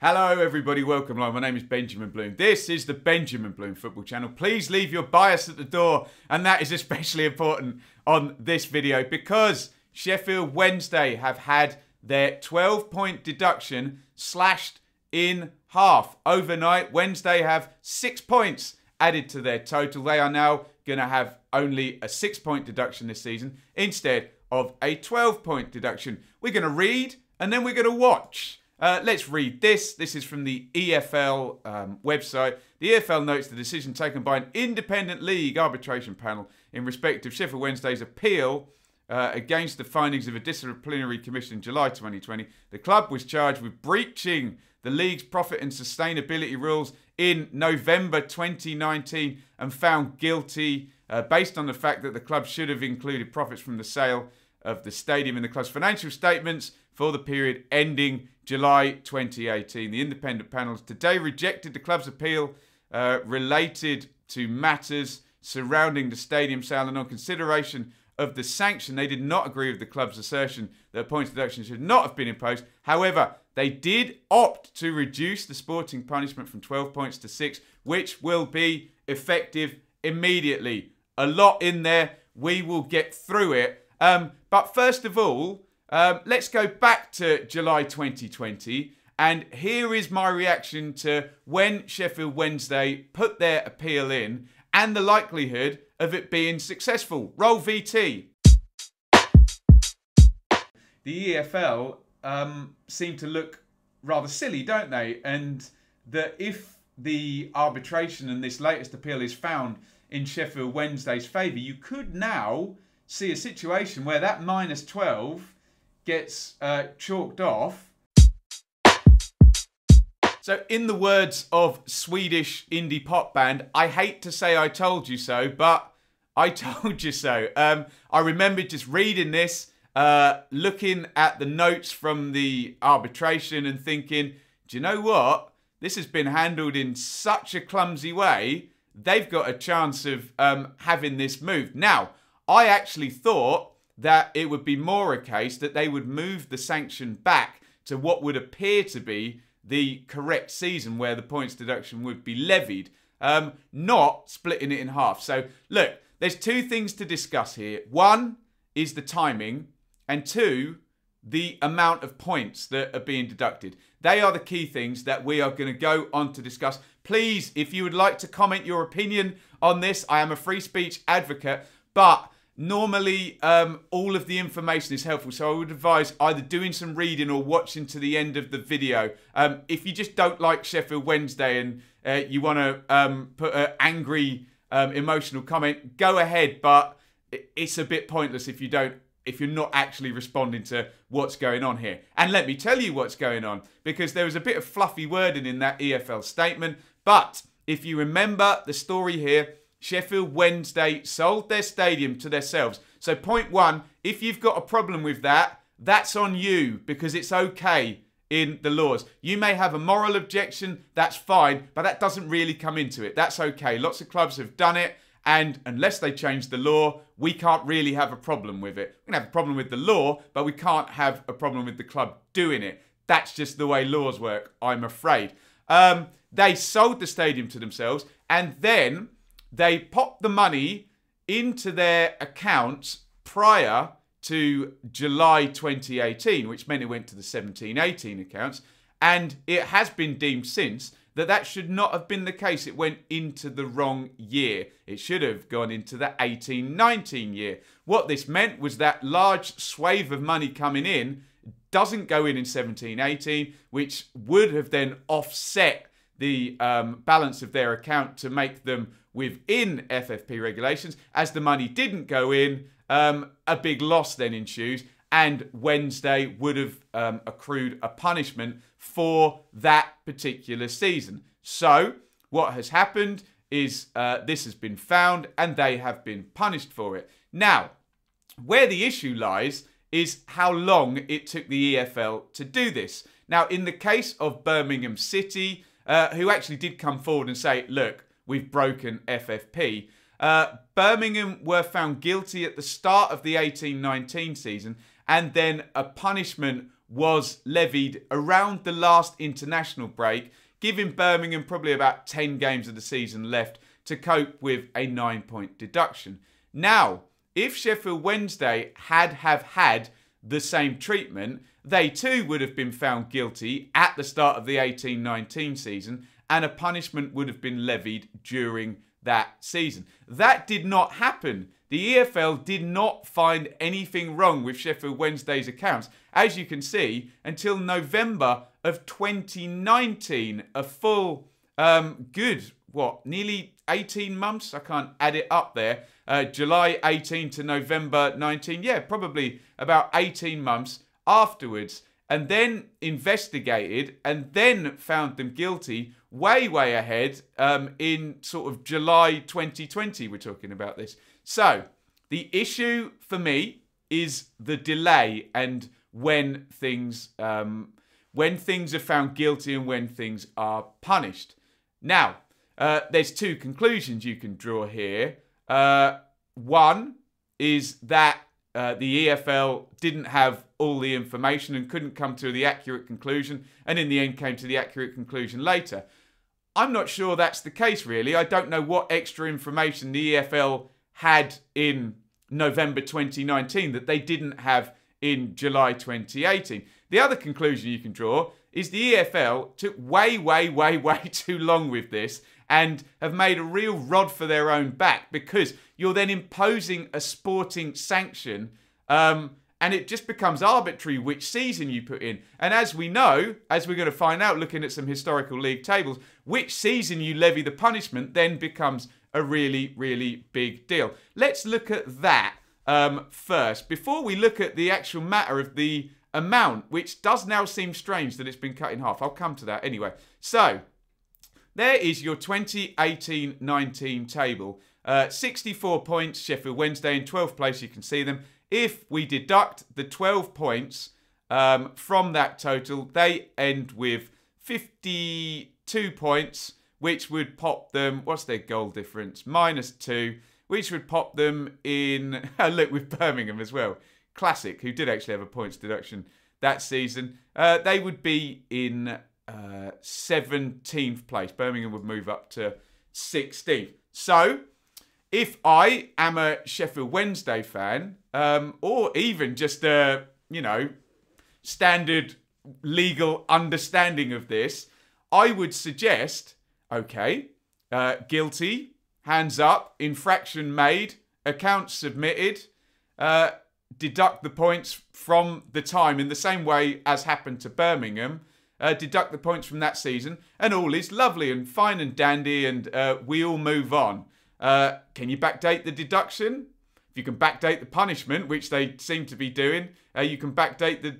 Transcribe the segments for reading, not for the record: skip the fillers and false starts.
Hello everybody, welcome along. My name is Benjamin Bloom. This is the Benjamin Bloom Football Channel. Please leave your bias at the door, and that is especially important on this video because Sheffield Wednesday have had their 12-point deduction slashed in half. Overnight, Wednesday have 6 points added to their total. They are now going to have only a 6-point deduction this season instead of a 12-point deduction. We're going to read and then we're going to watch. Let's read this. This is from the EFL website. The EFL notes the decision taken by an independent league arbitration panel in respect of Sheffield Wednesday's appeal against the findings of a disciplinary commission in July 2020. The club was charged with breaching the league's profit and sustainability rules in November 2019 and found guilty based on the fact that the club should have included profits from the sale of the stadium in the club's financial statements for the period ending July 2018. The independent panels today rejected the club's appeal related to matters surrounding the stadium sale, and on consideration of the sanction, they did not agree with the club's assertion that a points deduction should not have been imposed. However, they did opt to reduce the sporting punishment from 12 points to 6, which will be effective immediately. A lot in there. We will get through it. But first of all, let's go back to July 2020. And here is my reaction to when Sheffield Wednesday put their appeal in and the likelihood of it being successful. Roll VT. The EFL seem to look rather silly, don't they? And that if the arbitration and this latest appeal is found in Sheffield Wednesday's favour, you could now see a situation where that minus 12 gets chalked off. So in the words of Swedish indie pop band, I hate to say I told you so, but I told you so. I remember just reading this, looking at the notes from the arbitration and thinking, do you know what? This has been handled in such a clumsy way, they've got a chance of having this moved. Now, I actually thought that it would be more a case that they would move the sanction back to what would appear to be the correct season where the points deduction would be levied, not splitting it in half. So, look, there's two things to discuss here. One is the timing, and two, the amount of points that are being deducted. They are the key things that we are going to go on to discuss. Please, if you would like to comment your opinion on this, I am a free speech advocate, but normally, all of the information is helpful, so I would advise either doing some reading or watching to the end of the video. If you just don't like Sheffield Wednesday and you want to put an angry, emotional comment, go ahead, but it's a bit pointless if you're not actually responding to what's going on here. And let me tell you what's going on, because there was a bit of fluffy wording in that EFL statement, but if you remember the story here, Sheffield Wednesday sold their stadium to themselves. So point one, if you've got a problem with that, that's on you because it's okay in the laws. You may have a moral objection, that's fine, but that doesn't really come into it. That's okay. Lots of clubs have done it, and unless they change the law, we can't really have a problem with it. We can have a problem with the law, but we can't have a problem with the club doing it. That's just the way laws work, I'm afraid. They sold the stadium to themselves, and then they popped the money into their accounts prior to July 2018, which meant it went to the 17-18 accounts. And it has been deemed since that that should not have been the case. It went into the wrong year. It should have gone into the 18-19 year. What this meant was that large swathe of money coming in doesn't go in 17-18, which would have then offset the balance of their account to make them within FFP regulations. As the money didn't go in, a big loss then ensues, and Wednesday would have accrued a punishment for that particular season. So what has happened is this has been found and they have been punished for it. Now, where the issue lies is how long it took the EFL to do this. Now, in the case of Birmingham City, who actually did come forward and say, look, we've broken FFP. Birmingham were found guilty at the start of the 18-19 season, and then a punishment was levied around the last international break, giving Birmingham probably about 10 games of the season left to cope with a 9-point deduction. Now, if Sheffield Wednesday had had the same treatment, they too would have been found guilty at the start of the 18-19 season, and a punishment would have been levied during that season. That did not happen. The EFL did not find anything wrong with Sheffield Wednesday's accounts, as you can see, until November of 2019, a full, nearly 18 months? I can't add it up there. July 18 to November 19. Yeah, probably about 18 months afterwards. And then investigated and then found them guilty way ahead in sort of July 2020. We're talking about this. So the issue for me is the delay and when things are found guilty and when things are punished. Now, there's two conclusions you can draw here. One is that the EFL didn't have all the information and couldn't come to the accurate conclusion, and in the end came to the accurate conclusion later. I'm not sure that's the case, really. I don't know what extra information the EFL had in November 2019 that they didn't have in July 2018. The other conclusion you can draw is the EFL took way too long with this and have made a real rod for their own back, because you're then imposing a sporting sanction and it just becomes arbitrary which season you put in. And as we know, as we're going to find out looking at some historical league tables, which season you levy the punishment then becomes a really big deal. Let's look at that first, before we look at the actual matter of the amount, which does now seem strange that it's been cut in half. I'll come to that anyway. So, there is your 2018-19 table. 64 points, Sheffield Wednesday in 12th place, you can see them. If we deduct the 12 points from that total, they end with 52 points, which would pop them, what's their goal difference? -2, which would pop them in, look, with Birmingham as well. Classic, who did actually have a points deduction that season. They would be in 17th place. Birmingham would move up to 16th. So, if I am a Sheffield Wednesday fan, or even just a, standard legal understanding of this, I would suggest, okay, guilty, hands up, infraction made, accounts submitted, deduct the points from the time in the same way as happened to Birmingham, deduct the points from that season, and all is lovely and fine and dandy, and we all move on. Can you backdate the deduction? If you can backdate the punishment, which they seem to be doing, you can backdate the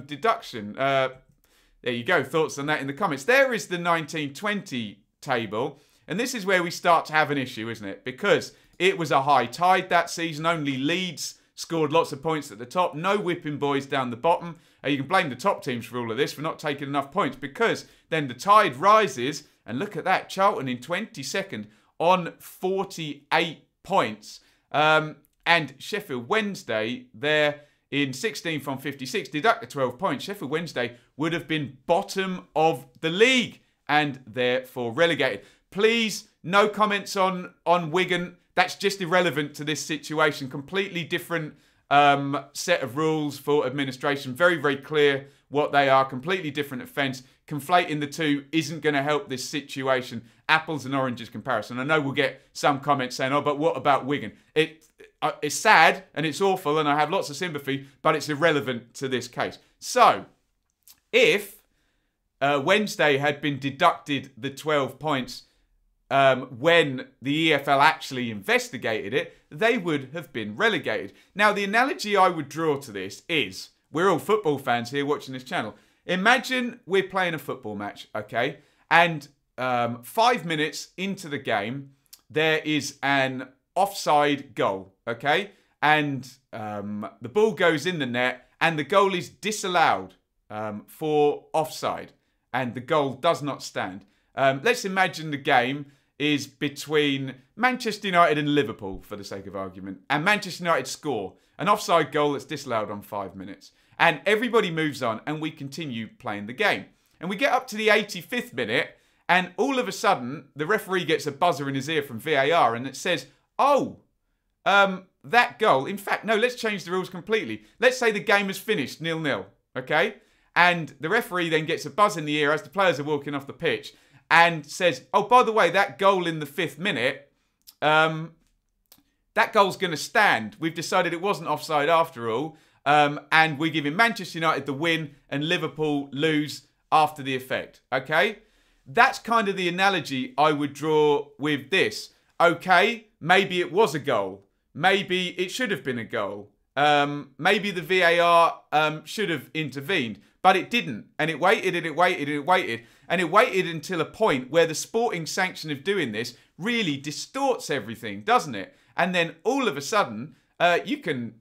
deduction. There you go. Thoughts on that in the comments. There is the 1920 table, and this is where we start to have an issue, isn't it? Because it was a high tide that season. Only Leeds scored lots of points at the top. No whipping boys down the bottom. You can blame the top teams for all of this, for not taking enough points, because then the tide rises, and look at that. Charlton in 22nd on 48 points. And Sheffield Wednesday, they're in 16th on 56. Deduct the 12 points. Sheffield Wednesday would have been bottom of the league and therefore relegated. Please, no comments on Wigan. That's just irrelevant to this situation. Completely different set of rules for administration. Very clear what they are. Completely different offence. Conflating the two isn't going to help this situation. Apples and oranges comparison. I know we'll get some comments saying, oh, but what about Wigan? It's sad and it's awful and I have lots of sympathy, but it's irrelevant to this case. So, if Wednesday had been deducted the 12 points when the EFL actually investigated it, they would have been relegated. Now, the analogy I would draw to this is, we're all football fans here watching this channel. Imagine we're playing a football match, okay? And 5 minutes into the game, there is an offside goal, okay? And the ball goes in the net and the goal is disallowed for offside. And the goal does not stand. Let's imagine the game is between Manchester United and Liverpool, for the sake of argument. And Manchester United score. an offside goal that's disallowed on 5 minutes. And everybody moves on and we continue playing the game. And we get up to the 85th minute and all of a sudden the referee gets a buzzer in his ear from VAR and it says, oh, that goal, in fact, no, let's change the rules completely. Let's say the game is finished 0-0, okay? And the referee then gets a buzz in the ear as the players are walking off the pitch and says, oh, by the way, that goal in the 5th minute, that goal's going to stand. We've decided it wasn't offside after all. And we're giving Manchester United the win and Liverpool lose after the effect. Okay? That's kind of the analogy I would draw with this. Okay, maybe it was a goal. Maybe it should have been a goal. Maybe the VAR should have intervened. But it didn't. And it waited and it waited and it waited. And it waited until a point where the sporting sanction of doing this really distorts everything, doesn't it? And then all of a sudden, you can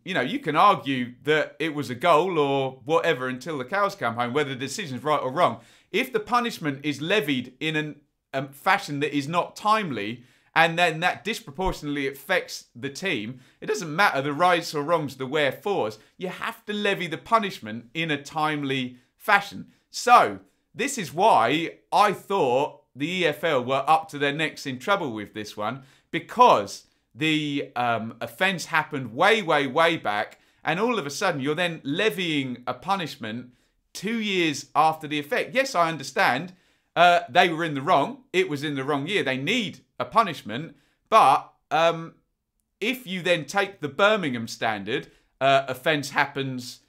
argue that it was a goal or whatever until the cows come home, whether the decision's right or wrong. If the punishment is levied in a fashion that is not timely, and then that disproportionately affects the team, it doesn't matter the rights or wrongs, the wherefores. You have to levy the punishment in a timely fashion. So this is why I thought the EFL were up to their necks in trouble with this one, because the offence happened way, way, way back, and all of a sudden you're then levying a punishment 2 years after the effect. Yes, I understand. They were in the wrong. It was in the wrong year. They need a punishment. But if you then take the Birmingham standard, offence happens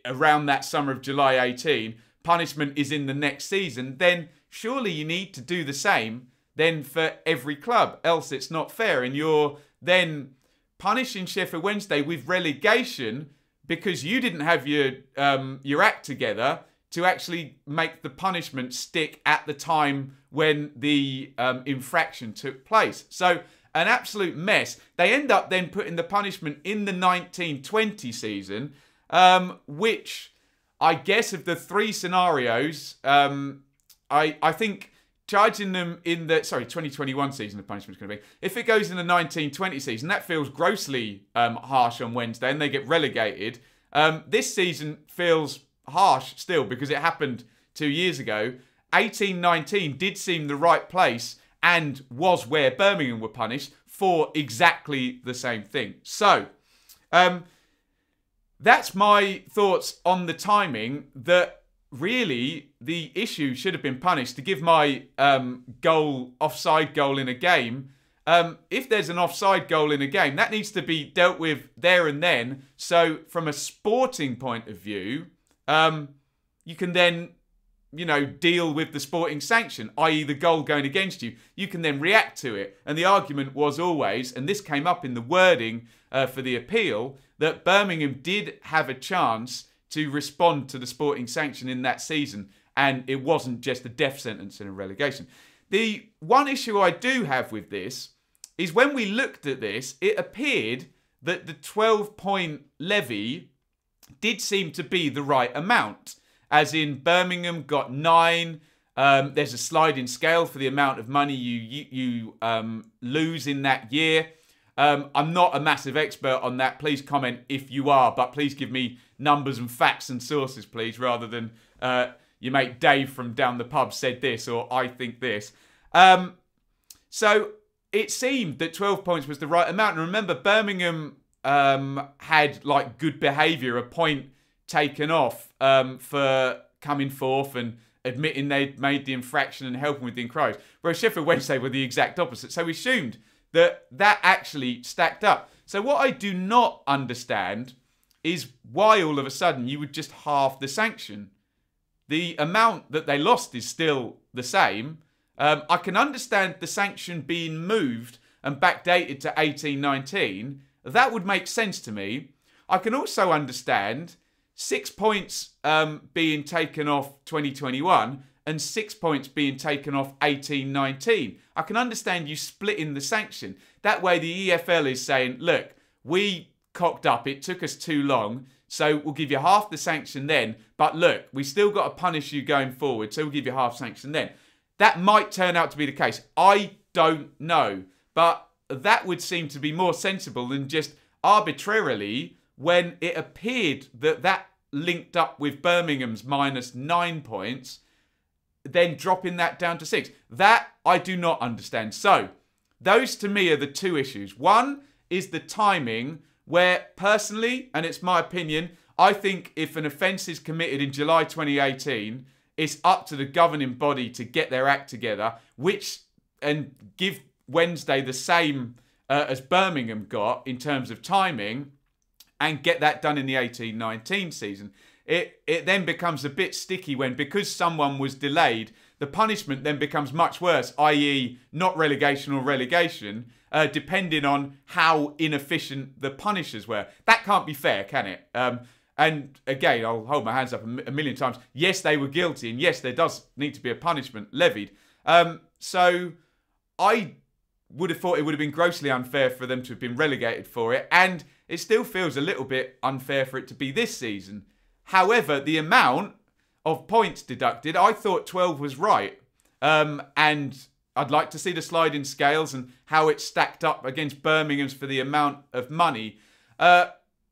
around that summer of July 18, punishment is in the next season, then surely you need to do the same then for every club. Else it's not fair. And you're then punishing Sheffield Wednesday with relegation because you didn't have your act together to actually make the punishment stick at the time when the infraction took place. So an absolute mess. They end up then putting the punishment in the 1920 season, which I guess of the three scenarios, I think charging them in the 2021 season the punishment's going to be. If it goes in the 1920 season, that feels grossly harsh on Wednesday and they get relegated. This season feels harsh still because it happened 2 years ago. 18-19 did seem the right place and was where Birmingham were punished for exactly the same thing. So, that's my thoughts on the timing, that really the issue should have been punished. To give my offside goal in a game, if there's an offside goal in a game, that needs to be dealt with there and then. So from a sporting point of view, you can then, deal with the sporting sanction, i.e. the goal going against you. You can then react to it. And the argument was always, and this came up in the wording for the appeal, that Birmingham did have a chance to respond to the sporting sanction in that season, and it wasn't just a death sentence and a relegation. The one issue I do have with this is when we looked at this, it appeared that the 12-point levy did seem to be the right amount. As in, Birmingham got 9. There's a sliding scale for the amount of money you lose in that year. I'm not a massive expert on that. Please comment if you are, but please give me numbers and facts and sources, please, rather than your mate Dave from down the pub said this or I think this. So it seemed that 12 points was the right amount. And remember, Birmingham had like good behaviour, a point taken off for coming forth and admitting they'd made the infraction and helping with the inquiries. Whereas Sheffield Wednesday were the exact opposite. So we assumed that actually stacked up. So what I do not understand is why all of a sudden you would just halve the sanction. The amount that they lost is still the same. I can understand the sanction being moved and backdated to 18-19. That would make sense to me. I can also understand 6 points being taken off 2021 and 6 points being taken off 18-19. I can understand you splitting the sanction. That way the EFL is saying, look, we cocked up, it took us too long, so we'll give you half the sanction then, but look, we still got to punish you going forward, so we'll give you half sanction then. That might turn out to be the case. I don't know, but that would seem to be more sensible than just arbitrarily when it appeared that that linked up with Birmingham's -9 points, then dropping that down to 6. That I do not understand. So, those to me are the two issues. One is the timing, where personally, and it's my opinion, I think if an offence is committed in July 2018, it's up to the governing body to get their act together, and give Wednesday the same as Birmingham got in terms of timing, and get that done in the 18-19 season. It then becomes a bit sticky when, because someone was delayed, the punishment then becomes much worse, i.e. not relegation or relegation, depending on how inefficient the punishers were. That can't be fair, can it? And again, I'll hold my hands up a million times. Yes, they were guilty, and yes, there does need to be a punishment levied. So I would have thought it would have been grossly unfair for them to have been relegated for it, and it still feels a little bit unfair for it to be this season. However, the amount of points deducted, I thought 12 was right. And I'd like to see the sliding scales and how it stacked up against Birmingham's for the amount of money.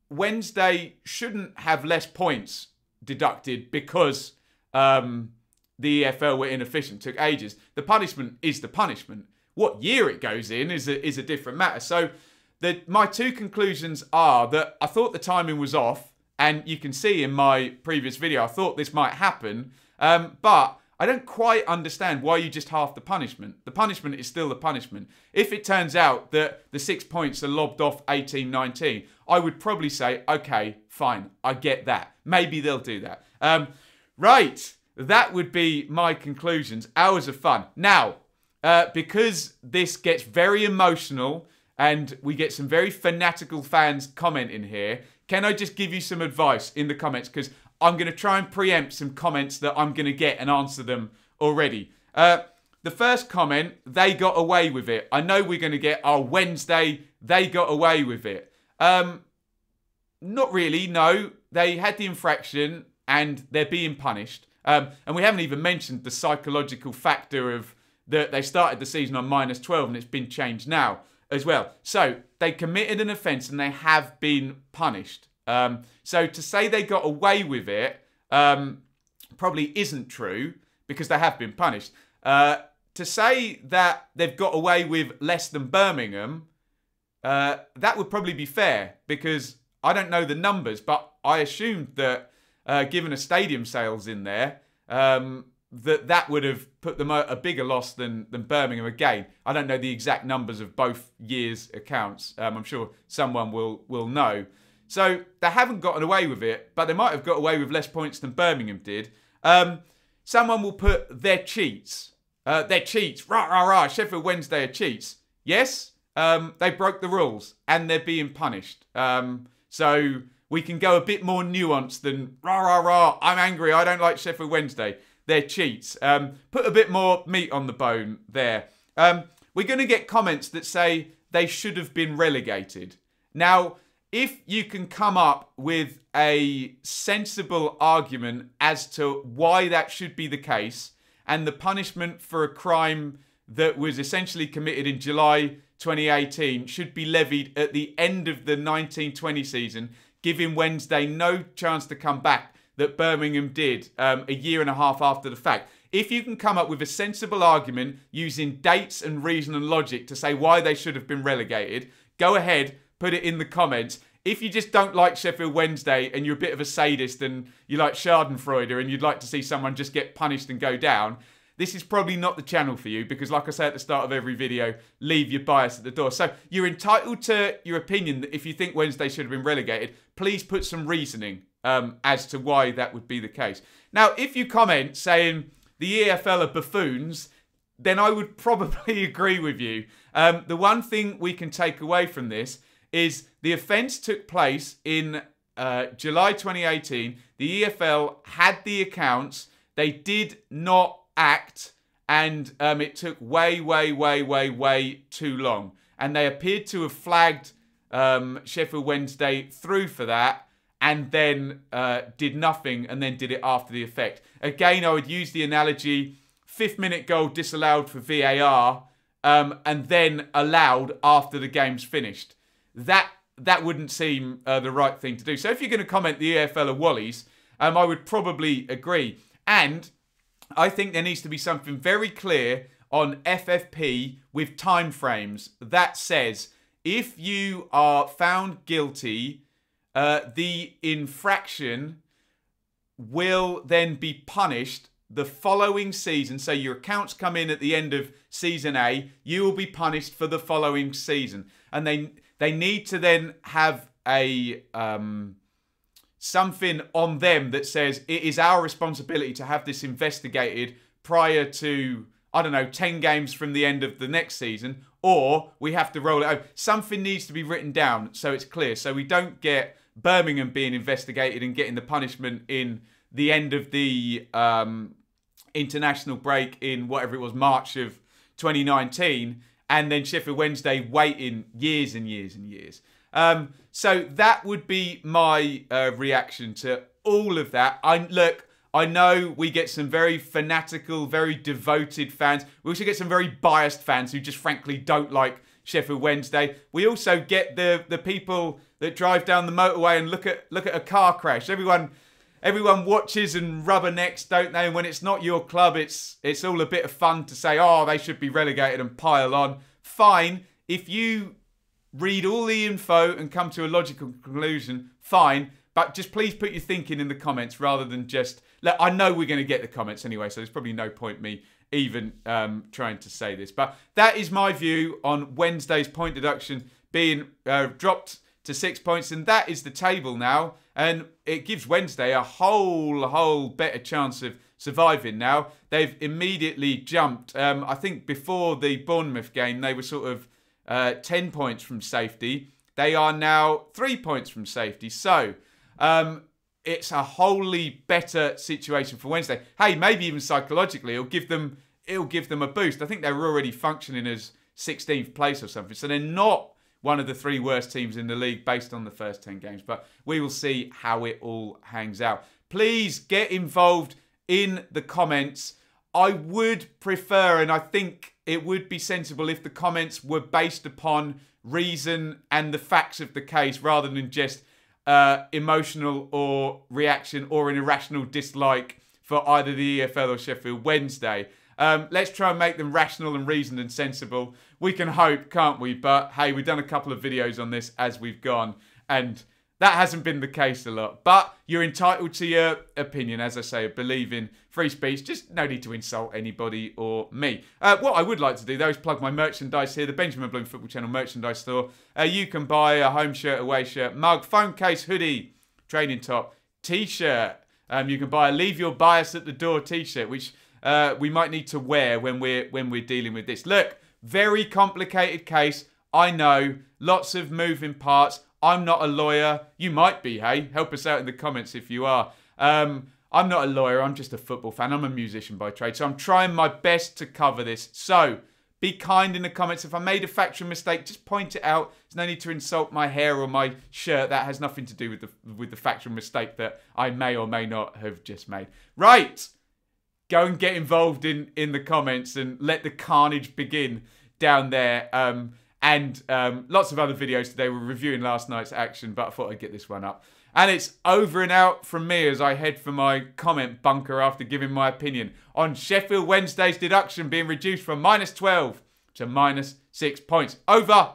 Wednesday shouldn't have less points deducted because the EFL were inefficient, took ages. The punishment is the punishment. What year it goes in is a different matter. So my two conclusions are that I thought the timing was off, and you can see in my previous video, I thought this might happen, but I don't quite understand why you just half the punishment. The punishment is still the punishment. If it turns out that the 6 points are lobbed off 18-19, I would probably say, okay, fine, I get that. Maybe they'll do that. Right, that would be my conclusions. Hours of fun. Now, because this gets very emotional and we get some very fanatical fans commenting here, can I just give you some advice in the comments? Because I'm going to try and preempt some comments that I'm going to get and answer them already. The first comment, they got away with it. I know we're going to get, oh, Wednesday, they got away with it. Not really, no. They had the infraction and they're being punished. And we haven't even mentioned the psychological factor of that they started the season on -12 and it's been changed now as well. So they committed an offence and they have been punished. So to say they got away with it probably isn't true because they have been punished. To say that they've got away with less than Birmingham, that would probably be fair because I don't know the numbers, but I assumed that given a stadium sales in there, that would have put them a bigger loss than Birmingham again. I don't know the exact numbers of both years' accounts. I'm sure someone will know. So they haven't gotten away with it, but they might have got away with less points than Birmingham did. Someone will put their cheats. They're cheats. Rah, rah, rah. Sheffield Wednesday are cheats. Yes, they broke the rules and they're being punished. So we can go a bit more nuanced than rah, rah, rah. I'm angry. I don't like Sheffield Wednesday. They're cheats. Put a bit more meat on the bone there. We're going to get comments that say they should have been relegated. Now, if you can come up with a sensible argument as to why that should be the case, and the punishment for a crime that was essentially committed in July 2018 should be levied at the end of the 19-20 season, giving Wednesday no chance to come back that Birmingham did a year and a half after the fact. If you can come up with a sensible argument using dates and reason and logic to say why they should have been relegated, go ahead, put it in the comments. If you just don't like Sheffield Wednesday and you're a bit of a sadist and you like Schadenfreude and you'd like to see someone just get punished and go down, this is probably not the channel for you because, like I say at the start of every video, leave your bias at the door. So you're entitled to your opinion that if you think Wednesday should have been relegated, please put some reasoning as to why that would be the case. Now, if you comment saying the EFL are buffoons, then I would probably agree with you. The one thing we can take away from this is the offence took place in July 2018. The EFL had the accounts. They did not act, and it took way too long. And they appeared to have flagged Sheffield Wednesday through for that, and then did nothing, and then did it after the effect. Again, I would use the analogy, 5th minute goal disallowed for VAR, and then allowed after the game's finished. that wouldn't seem the right thing to do. So if you're going to comment the EFL are Wallies, I would probably agree. And I think there needs to be something very clear on FFP with timeframes that says if you are found guilty, the infraction will then be punished the following season. So your accounts come in at the end of season A, you will be punished for the following season. And they need to then have a something on them that says it is our responsibility to have this investigated prior to, I don't know, 10 games from the end of the next season, or we have to roll it over. Something needs to be written down so it's clear, so we don't get Birmingham being investigated and getting the punishment in the end of the international break in whatever it was, March of 2019, and then Sheffield Wednesday waiting years and years and years. So that would be my reaction to all of that. I know we get some very fanatical, very devoted fans. We also get some very biased fans who just frankly don't like Sheffield Wednesday. We also get the people that drive down the motorway and look at a car crash. Everyone watches and rubbernecks, don't they? And when it's not your club, it's all a bit of fun to say, oh, they should be relegated and pile on. Fine. If you read all the info and come to a logical conclusion, fine. But just please put your thinking in the comments rather than just... Look, I know we're going to get the comments anyway, so there's probably no point me even trying to say this. But that is my view on Wednesday's point deduction being dropped to 6 points. And that is the table now. And it gives Wednesday a whole better chance of surviving now. They've immediately jumped. I think before the Bournemouth game, they were sort of 10 points from safety. They are now 3 points from safety. So it's a wholly better situation for Wednesday. Hey, maybe even psychologically, it'll give them a boost. I think they were already functioning as 16th place or something. So they're not one of the 3 worst teams in the league based on the first 10 games. But we will see how it all hangs out. Please get involved in the comments. I would prefer, and I think it would be sensible if the comments were based upon reason and the facts of the case rather than just emotional or reaction or an irrational dislike for either the EFL or Sheffield Wednesday. Let's try and make them rational and reasoned and sensible. We can hope, can't we? But hey, we've done a couple of videos on this as we've gone, and that hasn't been the case a lot. But you're entitled to your opinion. As I say, I believe in free speech. Just no need to insult anybody or me. What I would like to do, though, is plug my merchandise here, the Benjamin Bloom Football Channel merchandise store. You can buy a home shirt, away shirt, mug, phone case, hoodie, training top, T-shirt. You can buy a Leave Your Bias at the Door T-shirt, which we might need to wear when we're dealing with this. Look, very complicated case. I know, lots of moving parts. I'm not a lawyer. You might be, hey? Help us out in the comments if you are. I'm not a lawyer. I'm just a football fan. I'm a musician by trade. So I'm trying my best to cover this. So be kind in the comments. If I made a factual mistake, just point it out. There's no need to insult my hair or my shirt. That has nothing to do with the factual mistake that I may or may not have just made. Right. Go and get involved in the comments and let the carnage begin down there. And lots of other videos today. We're reviewing last night's action, but I thought I'd get this one up. And it's over and out from me as I head for my comment bunker after giving my opinion on Sheffield Wednesday's deduction being reduced from -12 to -6 points. Over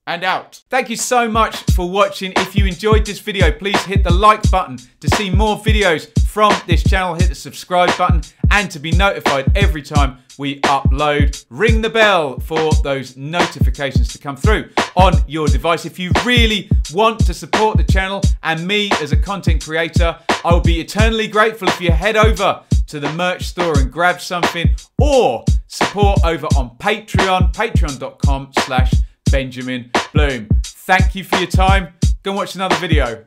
and out. Thank you so much for watching. If you enjoyed this video, please hit the like button to see more videos from this channel. Hit the subscribe button and to be notified every time we upload. Ring the bell for those notifications to come through on your device. If you really want to support the channel and me as a content creator, I will be eternally grateful if you head over to the merch store and grab something, or support over on Patreon, patreon.com/Benjamin Bloom. Thank you for your time. Go and watch another video.